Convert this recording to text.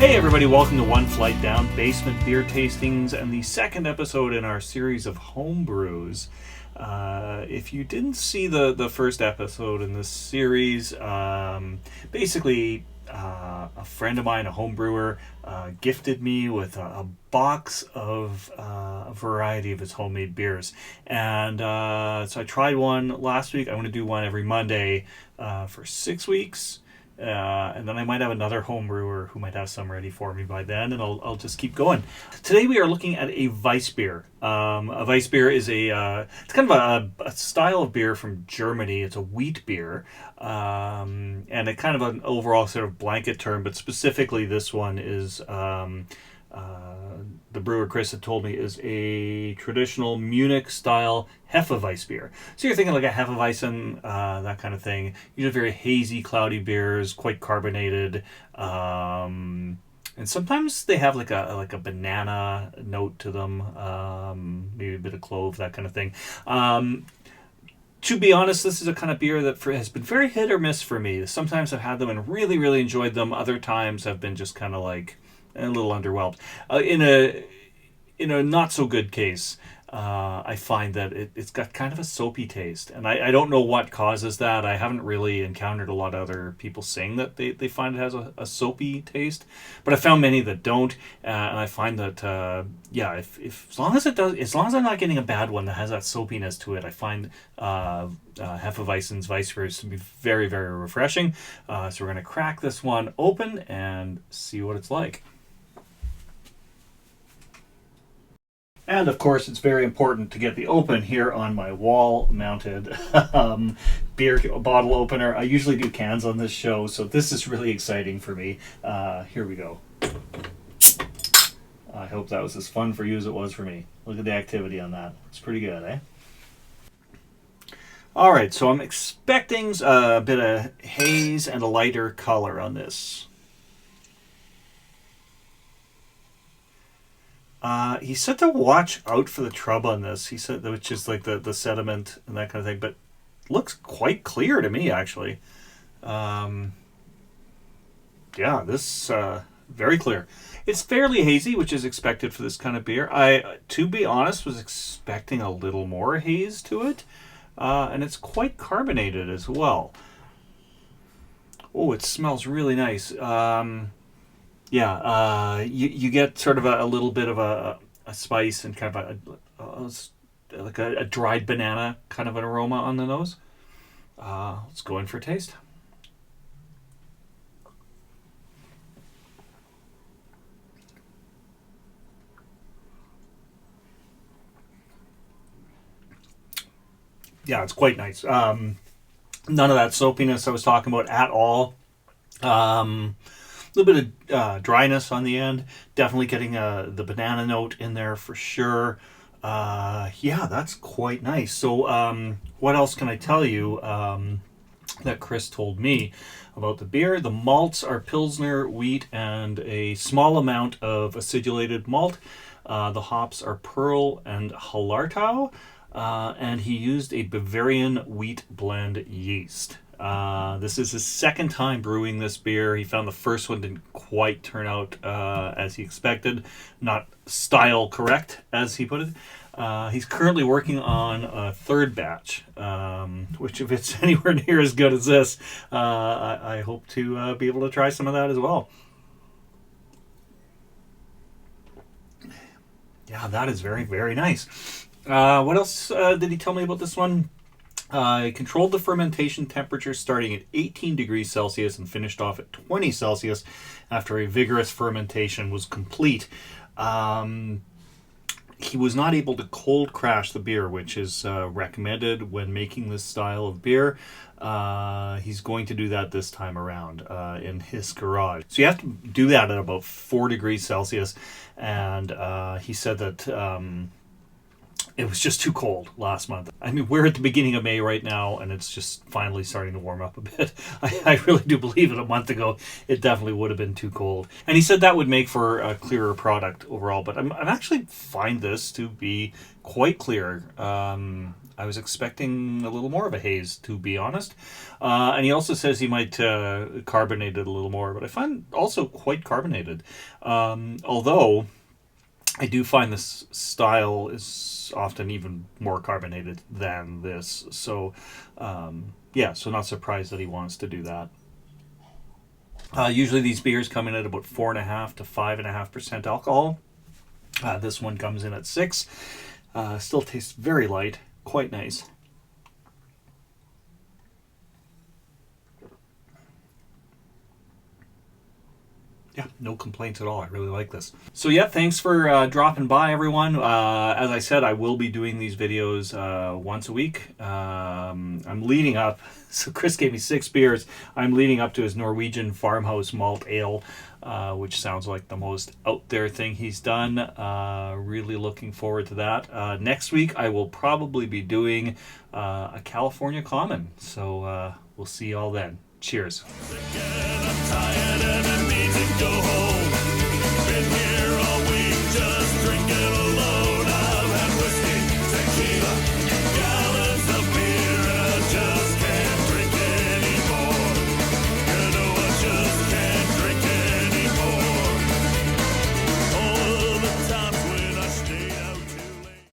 Hey everybody, welcome to One Flight Down Basement Beer Tastings and the second episode in our series of home brews. If you didn't see the first episode in this series, basically a friend of mine, a home brewer, gifted me with a box of a variety of his homemade beers. And so I tried one last week. I'm going to do one every Monday for 6 weeks. And then I might have another home brewer who might have some ready for me by then, and I'll just keep going. Today we are looking at a Weissbier. A Weissbier is it's kind of a style of beer from Germany. It's a wheat beer, and it kind of an overall sort of blanket term, but specifically this one is the brewer Chris had told me is a traditional Munich style Hefeweizen. So you're thinking like a Hefeweizen, that kind of thing. Usually very hazy, cloudy beers, quite carbonated, and sometimes they have like a banana note to them, maybe a bit of clove, that kind of thing. To be honest, this is a kind of beer that has been very hit or miss for me. Sometimes I've had them and really, really enjoyed them. Other times I've been just kind of like a little underwhelmed. In a not so good case, I find that it's got kind of a soapy taste, and I don't know what causes that. I haven't really encountered a lot of other people saying that they find it has a soapy taste, but I found many that don't, and I find that if as long as it does, as long as I'm not getting a bad one that has that soapiness to it, I find Hefeweizen's Weissbier to be very, very refreshing. So we're going to crack this one open and see what it's like. And of course, it's very important to get the open here on my wall-mounted beer bottle opener. I usually do cans on this show, so this is really exciting for me. Here we go. I hope that was as fun for you as it was for me. Look at the activity on that. It's pretty good, eh? All right, so I'm expecting a bit of haze and a lighter color on this. He said to watch out for the trub on this. He said, which is like the sediment and that kind of thing, but looks quite clear to me, actually. This very clear. It's fairly hazy, which is expected for this kind of beer. I, to be honest, was expecting a little more haze to it, and it's quite carbonated as well. Oh, it smells really nice. You get sort of a little bit of a spice and kind of a dried banana kind of an aroma on the nose. Let's go in for a taste. Yeah, it's quite nice. None of that soapiness I was talking about at all. A little bit of dryness on the end. Definitely getting the banana note in there for sure. That's quite nice. So what else can I tell you that Chris told me about the beer? The malts are Pilsner, wheat, and a small amount of acidulated malt. The hops are Pearl and Hallertau. And he used a Bavarian wheat blend yeast. This is his second time brewing this beer. He found the first one didn't quite turn out as he expected, not style correct, as he put it. He's currently working on a third batch, which if it's anywhere near as good as this, I hope to be able to try some of that as well. Yeah, that is very, very nice. What else did he tell me about this one? I controlled the fermentation temperature starting at 18 degrees Celsius and finished off at 20 Celsius after a vigorous fermentation was complete. He was not able to cold crash the beer, which is recommended when making this style of beer. He's going to do that this time around in his garage. So you have to do that at about 4 degrees Celsius. And he said that it was just too cold last month. I mean, we're at the beginning of May right now, and it's just finally starting to warm up a bit. I really do believe it a month ago, it definitely would have been too cold. And he said that would make for a clearer product overall, but I'm actually find this to be quite clear. I was expecting a little more of a haze, to be honest. And he also says he might carbonate it a little more, but I find also quite carbonated. Although I do find this style is often even more carbonated than this. So, yeah, so not surprised that he wants to do that. Usually these beers come in at about 4.5 to 5.5% alcohol. This one comes in at 6. Still tastes very light, quite nice. Yeah, no complaints at all. I really like this. So yeah, thanks for dropping by, everyone. As I said, I will be doing these videos once a week. I'm leading up. So Chris gave me 6 beers. I'm leading up to his Norwegian farmhouse malt ale, which sounds like the most out there thing he's done. Really looking forward to that. Next week, I will probably be doing a California Common. So we'll see you all then. Cheers. Go home.